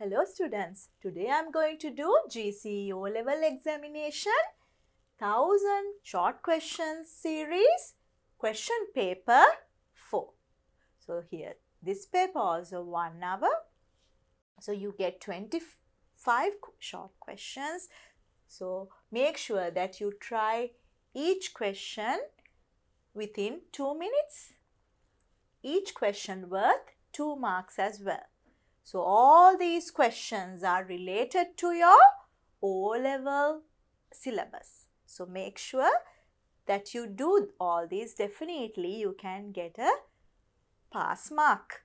Hello students, today I am going to do GCE O-Level Examination 1000 Short Questions Series, Question Paper 4. So here, this paper also 1 hour. So you get 25 short questions. So make sure that you try each question within 2 minutes. Each question worth 2 marks as well. So all these questions are related to your O-Level syllabus. So make sure that you do all these. Definitely you can get a pass mark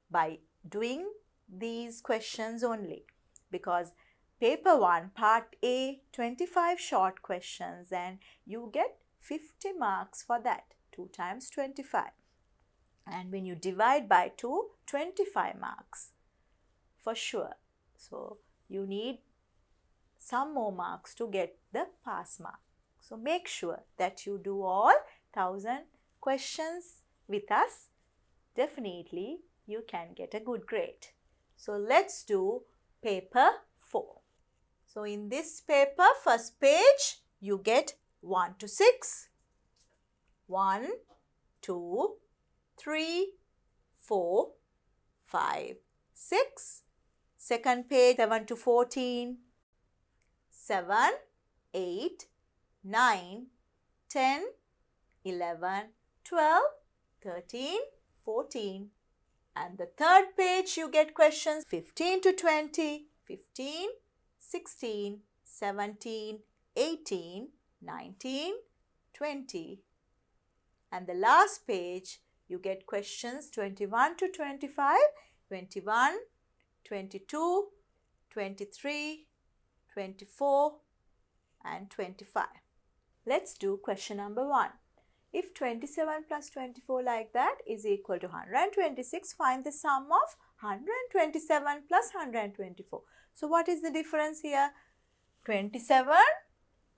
by doing these questions only, because paper 1 part A 25 short questions and you get 50 marks for that. 2 times 25. And when you divide by 2, 25 marks. For sure. So you need some more marks to get the pass mark. So make sure that you do all 1000 questions with us. Definitely you can get a good grade. So let's do paper 4. So in this paper, first page, you get 1 to 6. 1, 2, 3, 4, 5, 6. Second page, 7 to 14, 7, 8, 9, 10, 11, 12, 13, 14. And the third page, you get questions 15 to 20, 15, 16, 17, 18, 19, 20. And the last page, you get questions 21 to 25, 21, 22, 23, 24 and 25. Let's do question number 1. If 27 plus 24 like that is equal to 126, find the sum of 127 plus 124. So what is the difference here? 27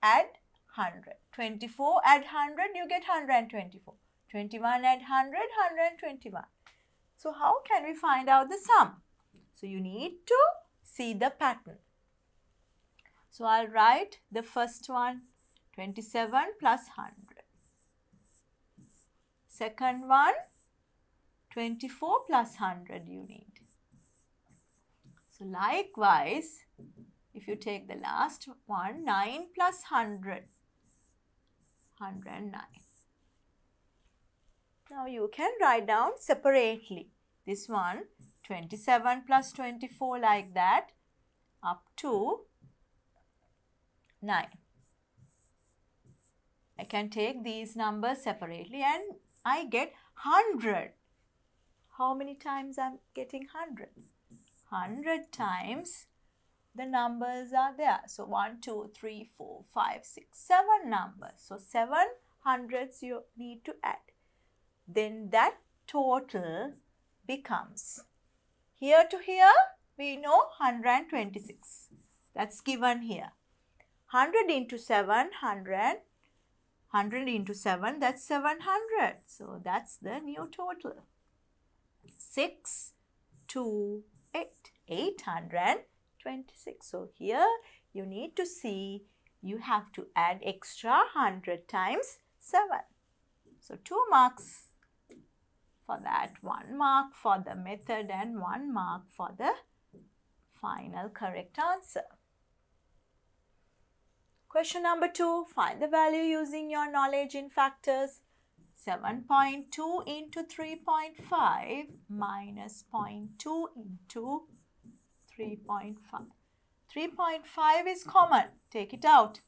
add 100. 24 add 100, you get 124. 21 add 100, 121. So how can we find out the sum? So you need to see the pattern. So I'll write the first one, 27 plus 100. Second one, 24 plus 100 you need. So likewise, if you take the last one, 9 plus 100, 109. Now you can write down separately. This one, 27 plus 24 like that up to 9. I can take these numbers separately and I get 100. How many times I'm getting 100? 100 times the numbers are there. So 1, 2, 3, 4, 5, 6, 7 numbers. So 7 hundreds you need to add. Then that total becomes, here to here we know 126. That's given here. 100 into 7, 100. 100 into 7, that's 700. So that's the new total. 6, 2, 8. 826. So here you need to see, you have to add extra 100 times 7. So 2 marks for that, 1 mark for the method and 1 mark for the final correct answer. Question number 2, find the value using your knowledge in factors. 7.2 into 3.5 minus 0.2 into 3.5. 3.5 is common, take it out.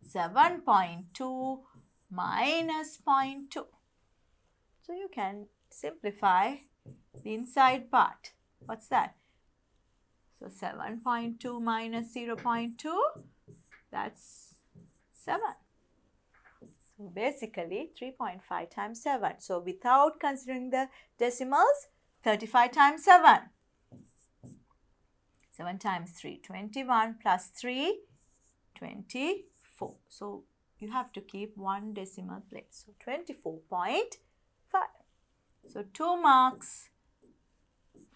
7.2 minus 0.2. So you can simplify the inside part. What's that? So 7.2 minus 0.2, that's 7. So basically 3.5 times 7. So without considering the decimals, 35 times 7. 7 times 3, 21 plus 3, 24. So you have to keep 1 decimal place. So 24.5. So 2 marks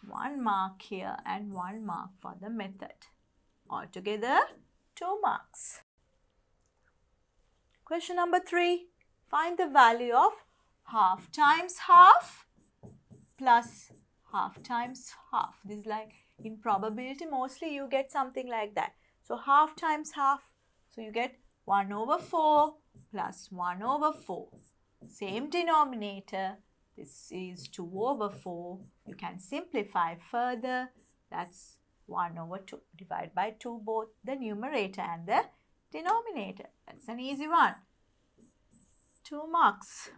1 mark here and 1 mark for the method. Altogether 2 marks. Question number 3. Find the value of half times half plus half times half. This is like in probability mostly you get something like that. So half times half. So you get 1 over 4 plus 1 over 4. Same denominator. This is 2 over 4. You can simplify further. That's 1 over 2. Divide by 2 both the numerator and the denominator. That's an easy one. 2 marks.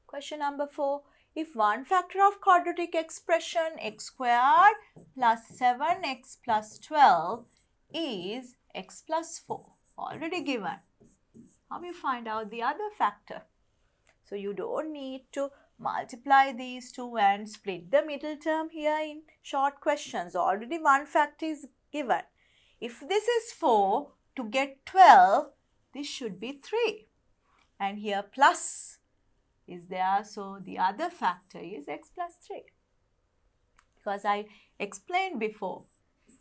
Question number 4. If one factor of quadratic expression x squared plus 7x plus 12 is x plus 4, already given. How do you find out the other factor? So you don't need to multiply these two and split the middle term here in short questions. Already one factor is given. If this is 4, to get 12, this should be 3. And here plus is there, so the other factor is x plus 3. Because I explained before,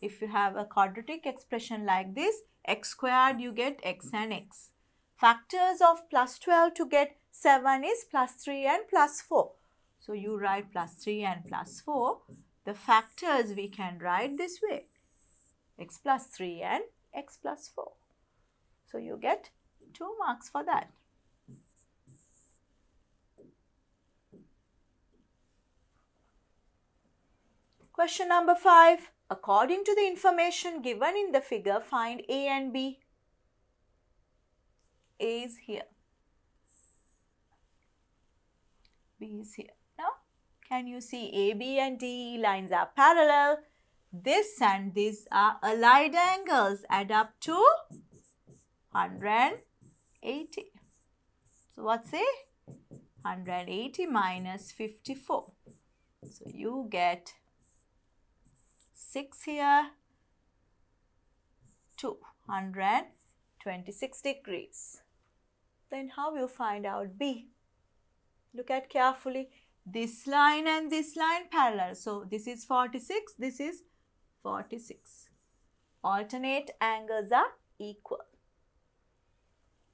if you have a quadratic expression like this, x squared you get x and x. Factors of plus 12 to get 7 is plus 3 and plus 4. So you write plus 3 and plus 4. The factors we can write this way, x plus 3 and x plus 4. So you get 2 marks for that. Question number 5. According to the information given in the figure, find A and B. A is here. B is here. Now, can you see A, B and D lines are parallel? This and this are allied angles. Add up to 180. So, what's A? 180 minus 54. So, you get 6 here, 226 degrees. Then how you find out B? Look at carefully. This line and this line parallel. So this is 46, this is 46. Alternate angles are equal.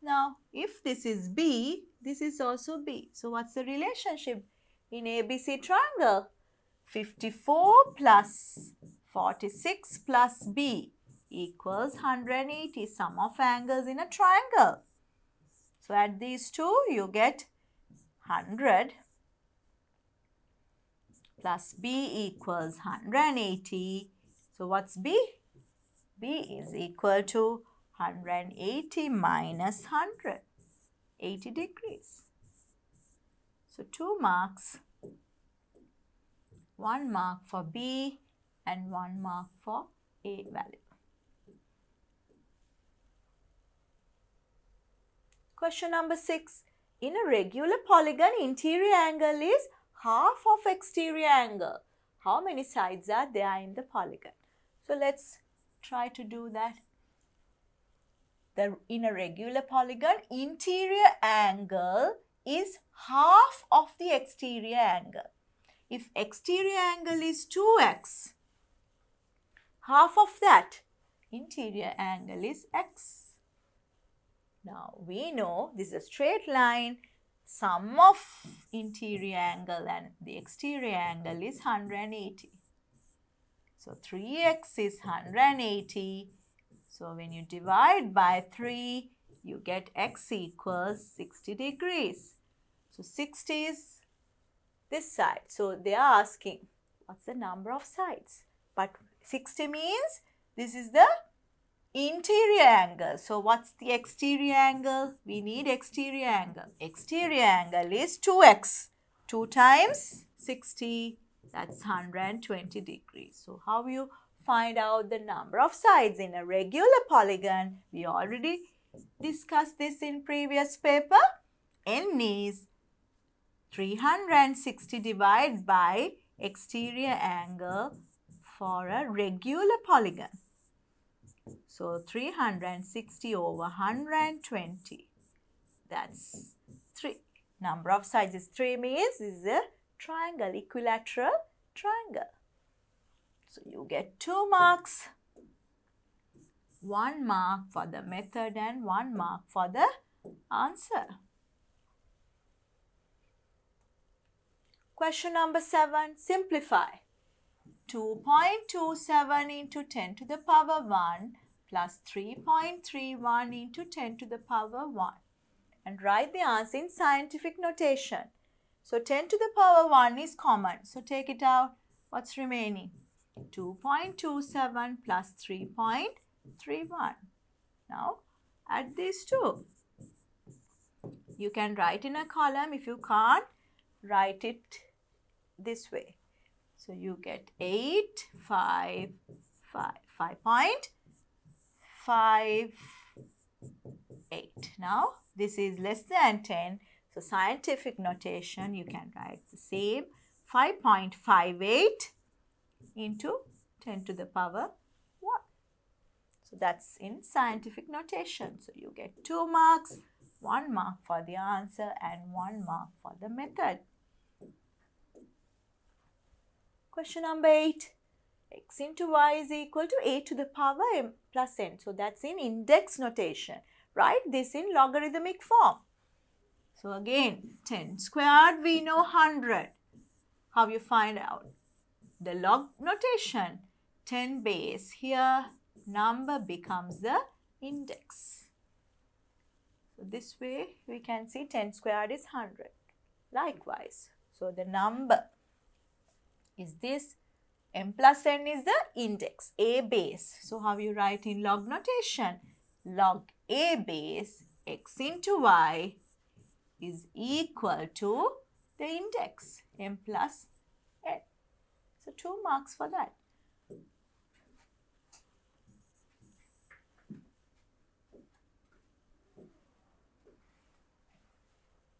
Now, if this is B, this is also B. So what's the relationship in ABC triangle? 54 plus 46 plus B equals 180, sum of angles in a triangle. So add these two, you get 100 plus B equals 180. So what's B? B is equal to 180 minus 100, 80 degrees. So 2 marks, 1 mark for B and 1 mark for A value. Question number 6. In a regular polygon, interior angle is half of exterior angle. How many sides are there in the polygon? So let's try to do that. In a regular polygon, interior angle is half of the exterior angle. If exterior angle is 2x, half of that interior angle is x. Now we know this is a straight line. Sum of interior angle and the exterior angle is 180. So 3x is 180. So when you divide by 3, you get x equals 60 degrees. So 60 is this side. So they are asking what's the number of sides. But 60 means this is the interior angle. So what's the exterior angle? We need exterior angle. Exterior angle is 2x. 2 times 60, that's 120 degrees. So how you find out the number of sides in a regular polygon? We already discussed this in previous paper. N is 360 divided by exterior angle for a regular polygon. So 360 over 120, that's 3. Number of sides is 3 means this is a triangle, equilateral triangle. So you get 2 marks. 1 mark for the method and 1 mark for the answer. Question number 7. Simplify. 2.27 into 10 to the power 1 plus 3.31 into 10 to the power 1. And write the answer in scientific notation. So 10 to the power 1 is common. So take it out. What's remaining? 2.27 plus 3.31. Now add these two. You can write in a column. If you can't, write it this way. So you get 5.58. Now this is less than 10. So scientific notation, you can write the same 5.58 into 10 to the power 1. So that's in scientific notation. So you get 2 marks, 1 mark for the answer and 1 mark for the method. Question number 8. X into y is equal to a to the power m plus n. So that's in index notation. Write this in logarithmic form. So again, 10 squared we know 100. How you find out? The log notation. 10 base. Here number becomes the index. So this way we can see 10 squared is 100. Likewise, so the number is this. M plus n is the index, a base. So how you write in log notation? Log a base x into y is equal to the index, m plus n. So 2 marks for that.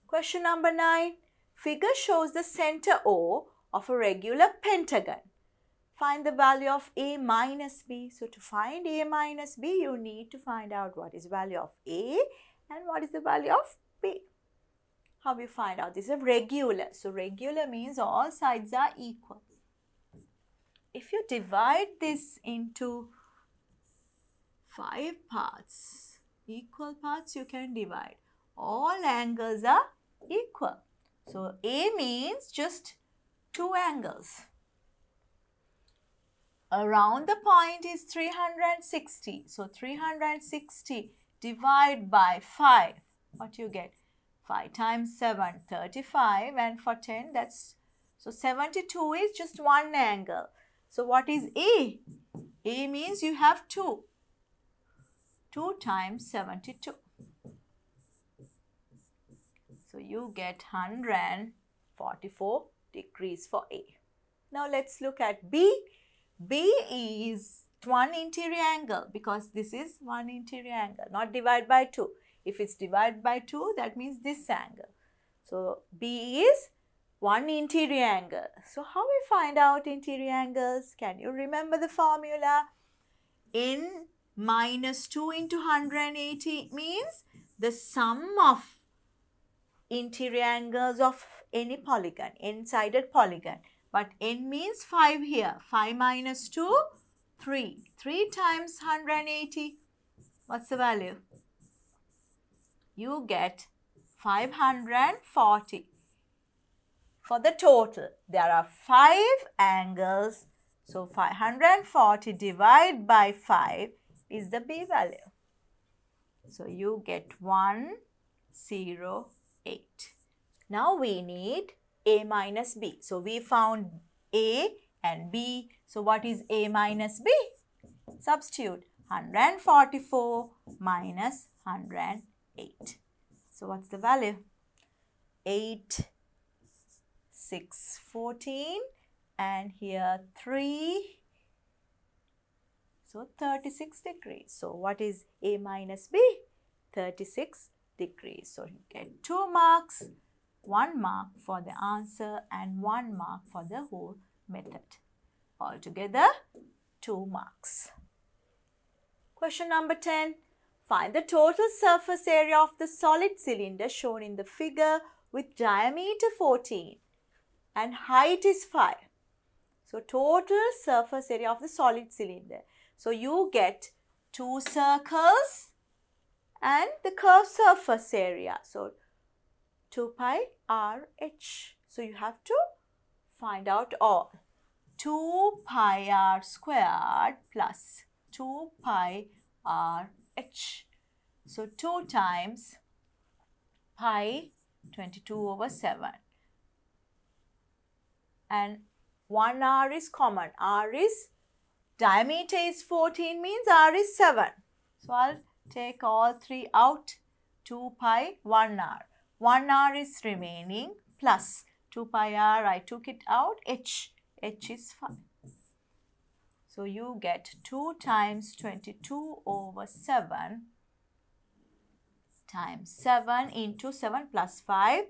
Question number 9. Figure shows the center O of a regular pentagon. Find the value of a minus b. So to find a minus b, you need to find out what is the value of a and what is the value of b. How we find out? This is a regular. So regular means all sides are equal. If you divide this into 5 parts, equal parts you can divide. All angles are equal. So a means just 2 angles. Around the point is 360. So 360 divide by 5. What you get? 5 times 7, 35. And for 10, that's, so 72 is just 1 angle. So what is A? A means you have 2. 2 times 72. So you get 144 degrees for A. Now let's look at B. B is 1 interior angle because this is 1 interior angle, not divide by 2. If it's divide by 2, that means this angle. So B is 1 interior angle. So how we find out interior angles? Can you remember the formula? N minus 2 into 180 means the sum of interior angles of any polygon, n-sided polygon. But n means 5 here. 5 minus 2, 3. 3 times 180. What's the value? You get 540. For the total, there are 5 angles. So 540 divided by 5 is the B value. So you get 108. Now we need A minus B. So we found A and B. So what is A minus B? Substitute 144 minus 108. So what's the value? 8, 6, 14 and here 3. So 36 degrees. So what is A minus B? 36 degrees. So you get 2 marks. 1 mark for the answer and 1 mark for the whole method. Altogether, 2 marks. Question number 10. Find the total surface area of the solid cylinder shown in the figure with diameter 14 and height is 5. So total surface area of the solid cylinder. So you get 2 circles and the curved surface area. So 2 pi RH. So you have to find out all. 2 pi r squared plus 2 pi RH. So 2 times pi 22/7. And 1 r is common. R is, diameter is 14 means r is 7. So I'll take all 3 out. 2 pi 1 r. 1 r is remaining plus 2 pi r, I took it out, h is 5. So you get 2 times 22/7 times 7 into 7 plus 5,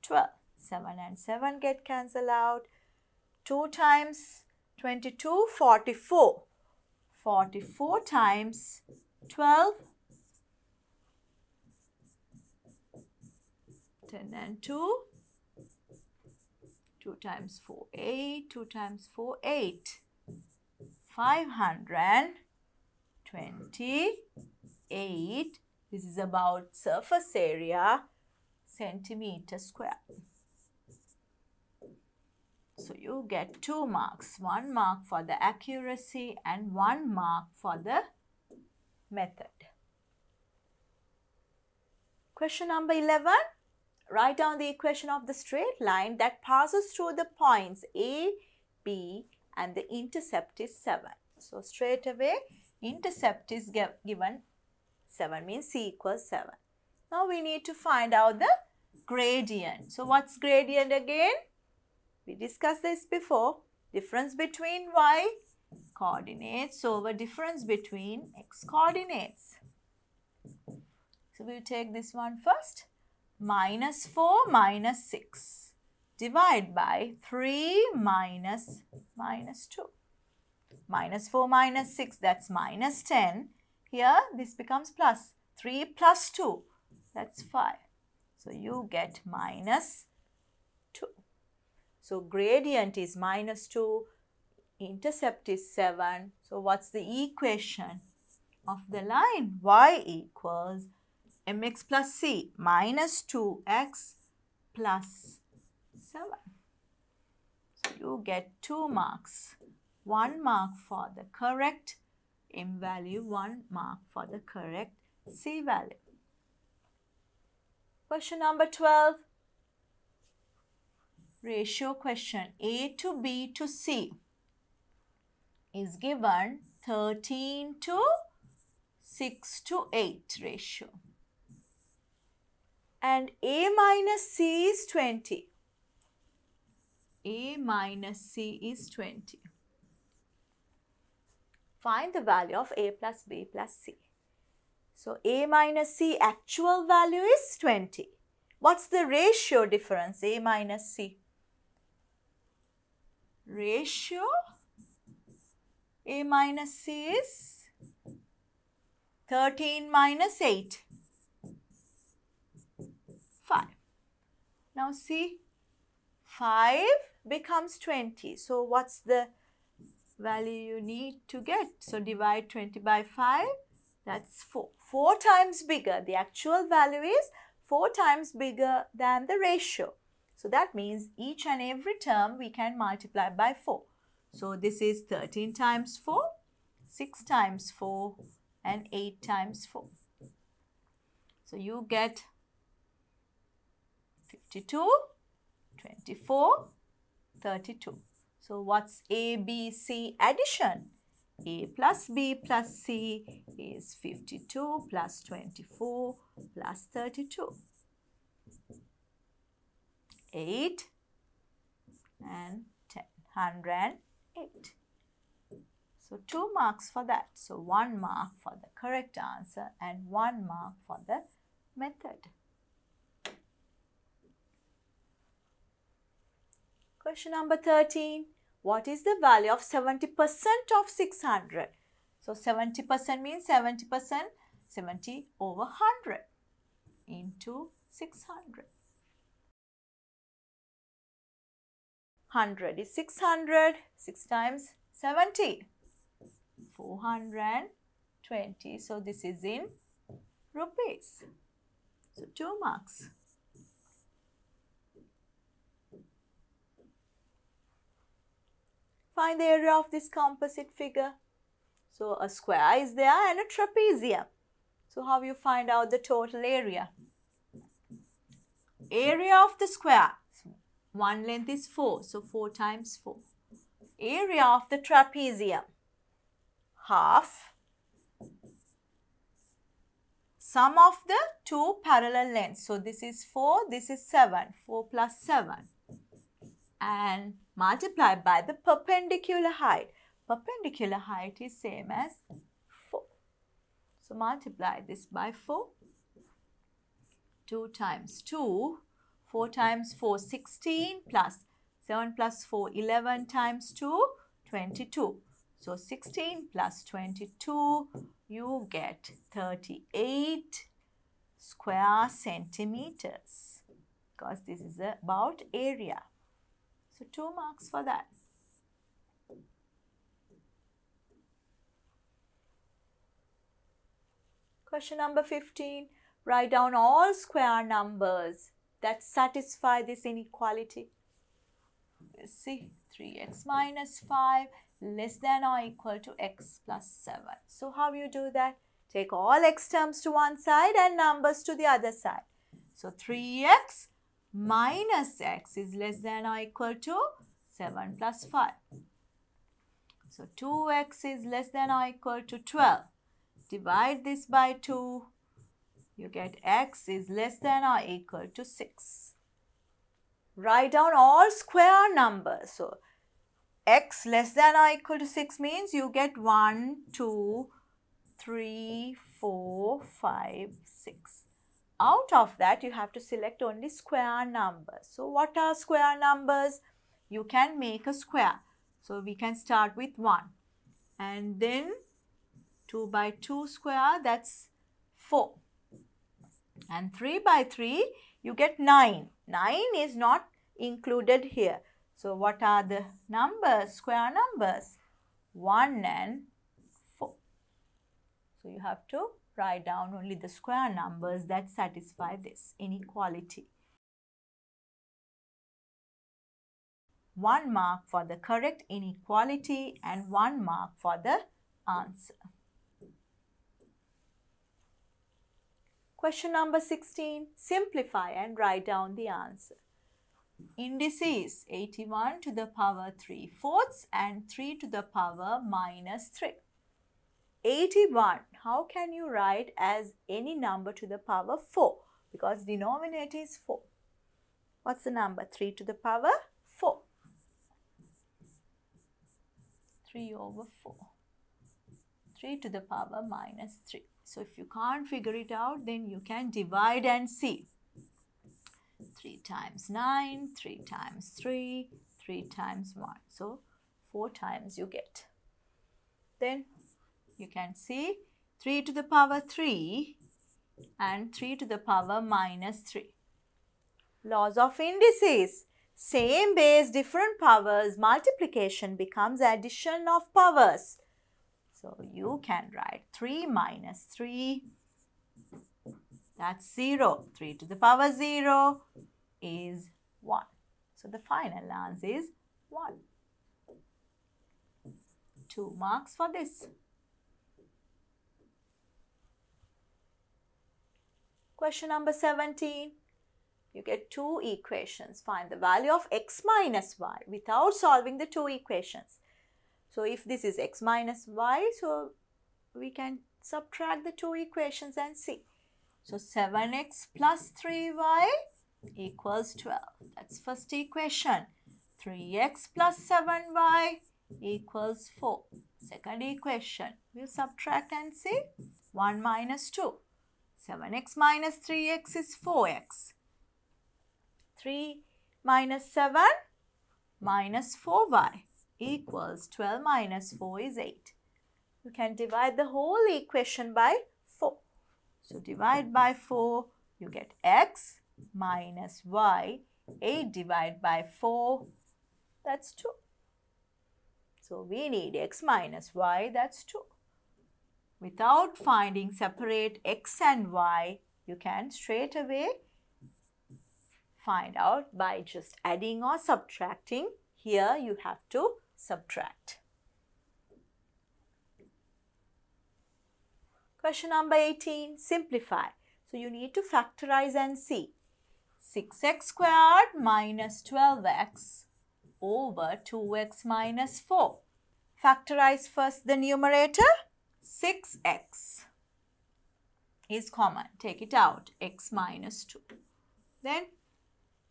12. 7 and 7 get cancelled out. 2 times 22, 44. 44 times 12, 10 and 2. 2 times 4, 8. 2 times 4, 8. 528. This is about surface area, centimeter square. So you get 2 marks. 1 mark for the accuracy and 1 mark for the method. Question number 11. Write down the equation of the straight line that passes through the points A, B and the intercept is 7. So straight away intercept is given 7 means C equals 7. Now we need to find out the gradient. So what's gradient again? We discussed this before. Difference between y coordinates over difference between x coordinates. So we'll take this one first. Minus 4 minus 6. Divide by 3 minus 2. Minus 4 minus 6, that's minus 10. Here this becomes plus. 3 plus 2, that's 5. So you get minus 2. So gradient is minus 2, intercept is 7. So what's the equation of the line? Y equals mx plus c minus 2x plus 7. So you get 2 marks. 1 mark for the correct m value, 1 mark for the correct c value. Question number 12. Ratio question. A to B to C is given 13 to 6 to 8 ratio. And A minus C is 20. A minus C is 20. Find the value of A plus B plus C. So A minus C actual value is 20. What's the ratio difference? A minus C. Ratio A minus C is 13 minus 8. 5. Now see, 5 becomes 20. So what's the value you need to get? So divide 20 by 5. That's 4. 4 times bigger. The actual value is 4 times bigger than the ratio. So that means each and every term we can multiply by 4. So this is 13 times 4, 6 times 4 and 8 times 4. So you get 52, 24, 32. So what's A, B, C addition? A plus B plus C is 52 plus 24 plus 32. 8 and 10, 108. So 2 marks for that. So 1 mark for the correct answer and 1 mark for the method. Question number 13. What is the value of 70% of 600? So 70% means 70%, 70 over 100 into 600. 100 is 600. 6 times 17. 420. So this is in rupees. So 2 marks. Find the area of this composite figure. So a square is there and a trapezium. So how you find out the total area? Area of the square. One length is 4. So 4 times 4. Area of the trapezium. Half sum of the two parallel lengths. So this is 4, this is 7. 4 plus 7. And multiply by the perpendicular height. Perpendicular height is same as 4. So multiply this by 4. 2 times 2. 4 times 4, 16 plus 7 plus 4, 11 times 2, 22. So 16 plus 22, you get 38 square centimeters, because this is about area. So 2 marks for that. Question number 15. Write down all square numbers that satisfy this inequality. Let's see, 3x minus 5 less than or equal to x plus 7. So how you do that? Take all x terms to one side and numbers to the other side. So 3x minus x is less than or equal to 7 plus 5. So 2x is less than or equal to 12. Divide this by 2. You get x is less than or equal to 6. Write down all square numbers. So x less than or equal to 6 means you get 1, 2, 3, 4, 5, 6. Out of that you have to select only square numbers. So what are square numbers? You can make a square. So we can start with 1. And then 2 by 2 square, that's 4. And 3 by 3, you get 9. 9 is not included here. So what are the numbers, square numbers? 1 and 4. So you have to write down only the square numbers that satisfy this inequality. 1 mark for the correct inequality and 1 mark for the answer. Question number 16. Simplify and write down the answer. Indices 81 to the power 3/4 and 3 to the power minus 3. 81, how can you write as any number to the power 4? Because denominator is 4. What's the number? 3 to the power 4. 3 over 4. 3 to the power minus 3. So if you can't figure it out, then you can divide and see. 3 times 9, 3 times 3, 3 times 1. So 4 times you get. Then you can see 3 to the power 3 and 3 to the power minus 3. Laws of indices. Same base, different powers. Multiplication becomes addition of powers. So you can write 3 minus 3, that's 0. 3 to the power 0 is 1. So the final answer is 1. 2 marks for this. Question number 17. You get 2 equations. Find the value of x minus y without solving the 2 equations. So if this is x minus y, so we can subtract the 2 equations and see. So 7x plus 3y equals 12. That's first equation. 3x plus 7y equals 4. Second equation. We'll subtract and see. 1 minus 2. 7x minus 3x is 4x. 3 minus 7 minus 4y equals 12 minus 4 is 8. You can divide the whole equation by 4. So divide by 4, you get x minus y. 8 divided by 4 that's 2. So we need x minus y, that's 2. Without finding separate x and y, you can straight away find out by just adding or subtracting. Here you have to subtract. Question number 18, simplify. So you need to factorize and see. 6x squared minus 12x over 2x minus 4. Factorize first the numerator. 6x is common. Take it out. X minus 2. Then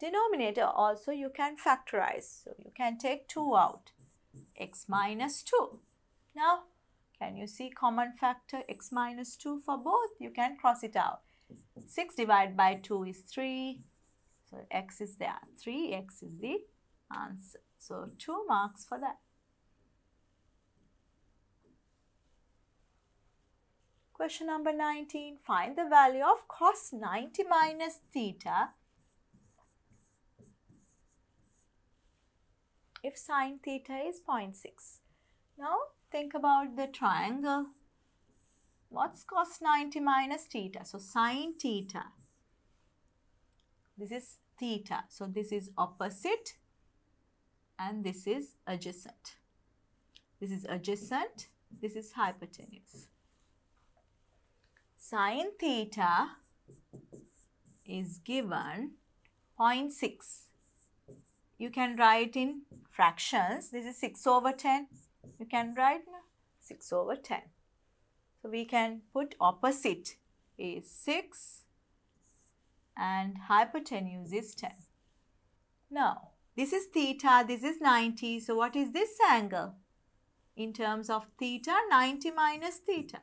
denominator also you can factorize. So you can take 2 out. X minus 2. Now can you see common factor x minus 2 for both? You can cross it out. 6 divided by 2 is 3. So x is there. 3x is the answer. So 2 marks for that. Question number 19. Find the value of cos 90 minus theta if sin theta is 0.6. Now think about the triangle. What's cos 90 minus theta? So sin theta. This is theta. So this is opposite and this is adjacent. This is adjacent. This is hypotenuse. Sin theta is given 0.6. You can write in fractions. This is 6 over 10. You can write 6 over 10. So we can put opposite is 6 and hypotenuse is 10. Now this is theta, this is 90. So what is this angle? In terms of theta, 90 minus theta.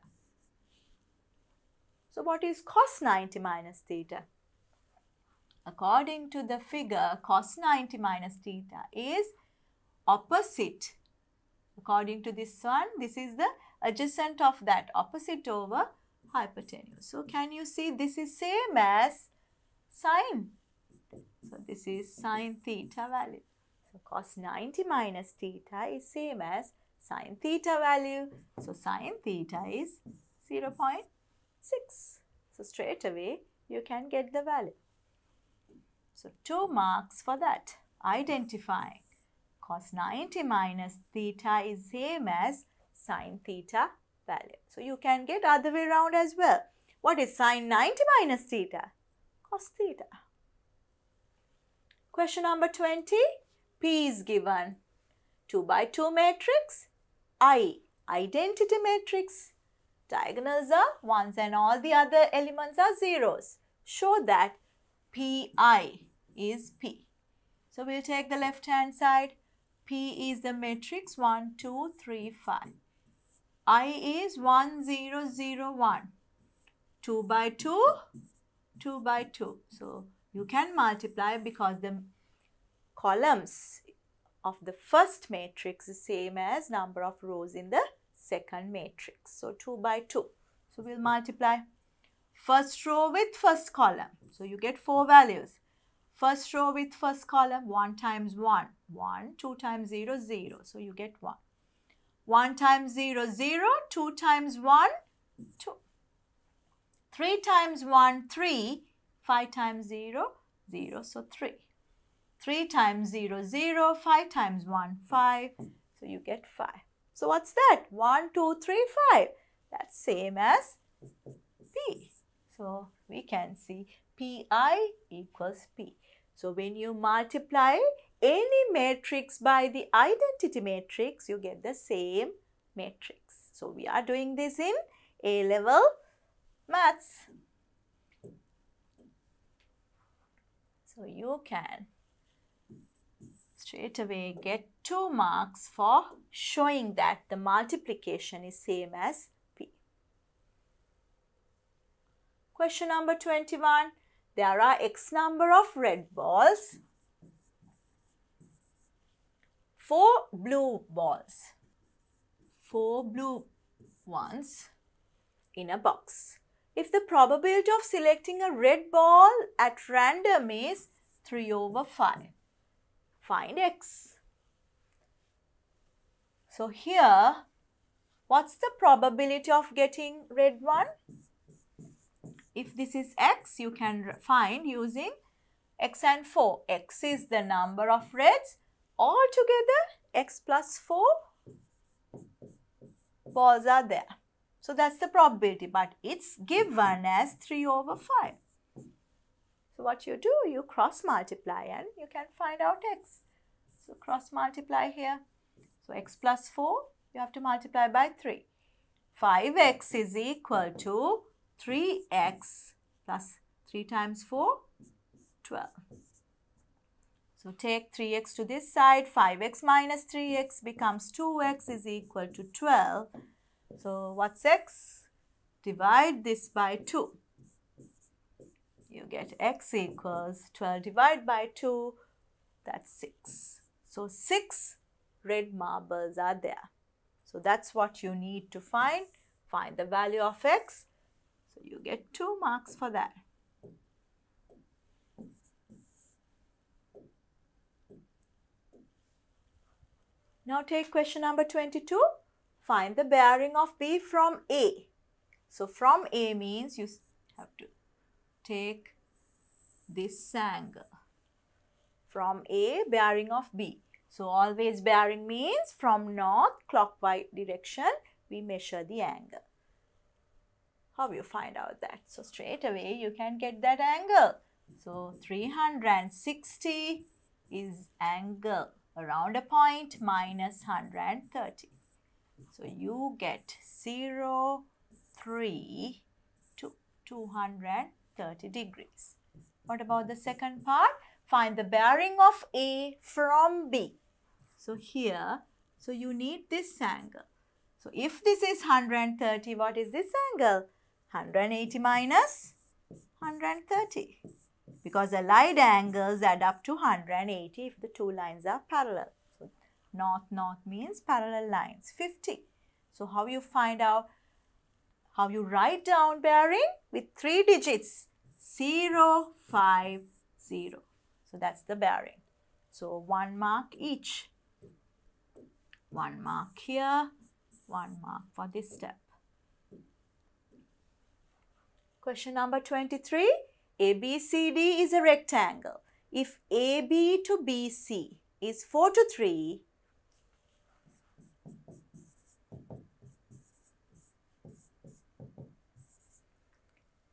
So what is cos 90 minus theta? According to the figure, cos 90 minus theta is opposite. According to this one, this is the adjacent of that, opposite over hypotenuse. So can you see this is same as sine? So this is sine theta value. So cos 90 minus theta is same as sine theta value. So sine theta is 0.6. So straight away you can get the value. So 2 marks for that. Identifying cos 90 minus theta is same as sine theta value. So you can get other way around as well. What is sine 90 minus theta? Cos theta. Question number 20. P is given. 2 by 2 matrix. I, identity matrix. Diagonals are ones and all the other elements are zeros. Show that Pi is P. So we'll take the left hand side. P is the matrix 1, 2, 3, 5. I is 1, 0, 0, 1. 2 by 2, 2 by 2. So you can multiply because the columns of the first matrix is same as number of rows in the second matrix. So 2 by 2. So we'll multiply first row with first column. So you get 4 values. First row with first column, 1 times 1, 1, 2 times 0, 0. So you get 1. 1 times 0, 0, 2 times 1, 2. 3 times 1, 3, 5 times 0, 0. So 3. 3 times 0, 0, 5 times 1, 5. So you get 5. So what's that? 1, 2, 3, 5. That's same as P. So we can see Pi equals P. So when you multiply any matrix by the identity matrix, you get the same matrix. So we are doing this in A-level maths. So you can straight away get 2 marks for showing that the multiplication is same as P. Question number 21. There are X number of red balls, 4 blue balls, 4 blue ones in a box. If the probability of selecting a red ball at random is 3 over 5, find X. So here, what's the probability of getting red one? If this is x, you can find using x and 4. X is the number of reds. Altogether, x plus 4 balls are there. So that's the probability, but it's given as 3 over 5. So what you do, you cross multiply and you can find out x. So cross multiply here. So x plus 4, you have to multiply by 3. 5x is equal to 3x plus 3 times 4, 12. So take 3x to this side, 5x minus 3x becomes 2x is equal to 12. So what's x? Divide this by 2. You get x equals 12 divided by 2, that's 6. So 6 red marbles are there. So that's what you need to find. Find the value of x. So you get 2 marks for that. Now take question number 22. Find the bearing of B from A. So from A means you have to take this angle. From A, bearing of B. So always bearing means from north clockwise direction we measure the angle. How you find out that? So straight away you can get that angle. So 360 is angle around a point minus 130. So you get 0, 3 to 230 degrees. What about the second part? Find the bearing of A from B. So here, so you need this angle. So if this is 130, what is this angle? 180 minus 130. Because allied angles add up to 180 if the two lines are parallel. So north, north means parallel lines, 50. So how you find out, how you write down bearing? With 3 digits, 0, 5, 0. So that's the bearing. So 1 mark each. 1 mark here, 1 mark for this step. Question number 23. ABCD is a rectangle. If AB to BC is 4 to 3,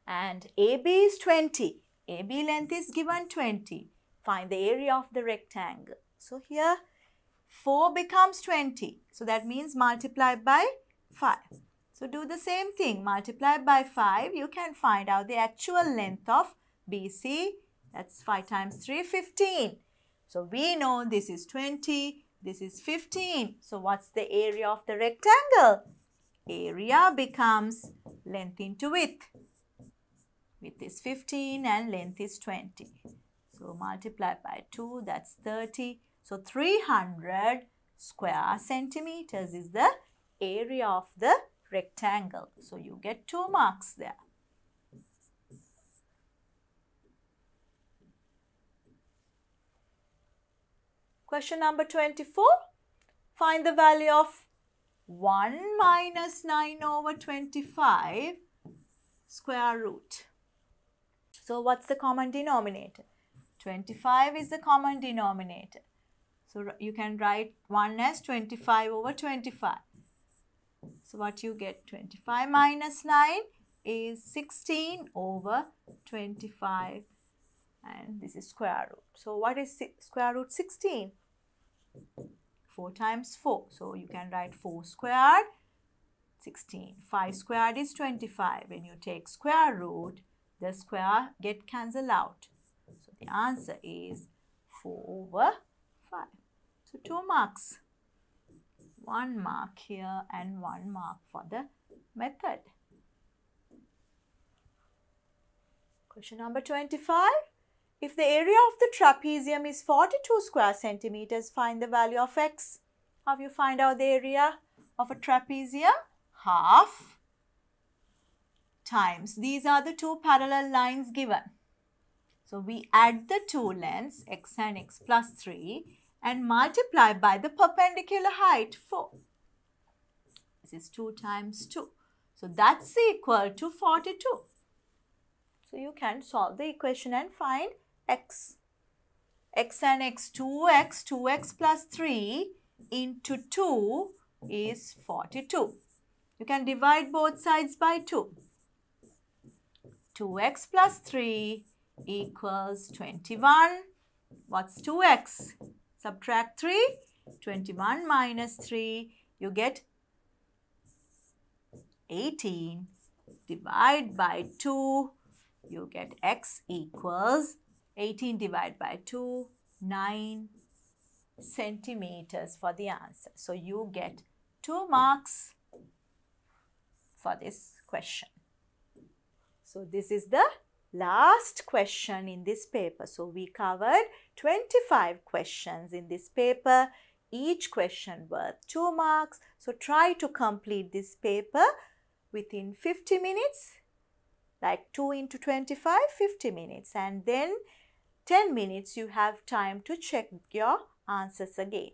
and AB is 20, AB length is given 20, find the area of the rectangle. So here 4 becomes 20, so that means multiply by 5. So do the same thing, multiply by 5, you can find out the actual length of BC, that's 5 times 3, 15. So we know this is 20, this is 15. So what's the area of the rectangle? Area becomes length into width. Width is 15 and length is 20. So multiply by 2, that's 30. So 300 square centimeters is the area of the rectangle. So you get 2 marks there. Question number 24. Find the value of 1 minus 9 over 25 square root. So what's the common denominator? 25 is the common denominator. So you can write 1 as 25 over 25. So what you get? 25 minus 9 is 16 over 25. And this is square root. So what is square root 16? 4 times 4. So you can write 4 squared, 16. 5 squared is 25. When you take square root, the square get cancelled out. So the answer is 4 over 5. So 2 marks. 1 mark here and 1 mark for the method. Question number 25. If the area of the trapezium is 42 square centimeters, find the value of x. How you find out the area of a trapezium? Half times. These are the 2 parallel lines given. So we add the 2 lengths, x and x plus 3, and multiply by the perpendicular height, 4. This is 2 times 2. So that's equal to 42. So you can solve the equation and find x. X and x, 2x plus 3 into 2 is 42. You can divide both sides by 2. 2x plus 3 equals 21. What's 2x? Subtract 3. 21 minus 3, you get 18. Divide by 2, you get x equals 18 divided by 2, 9 centimeters for the answer. So you get 2 marks for this question. So this is the last question in this paper. So we covered 25 questions in this paper, each question worth 2 marks. So try to complete this paper within 50 minutes, like 2 into 25, 50 minutes, and then 10 minutes you have time to check your answers again.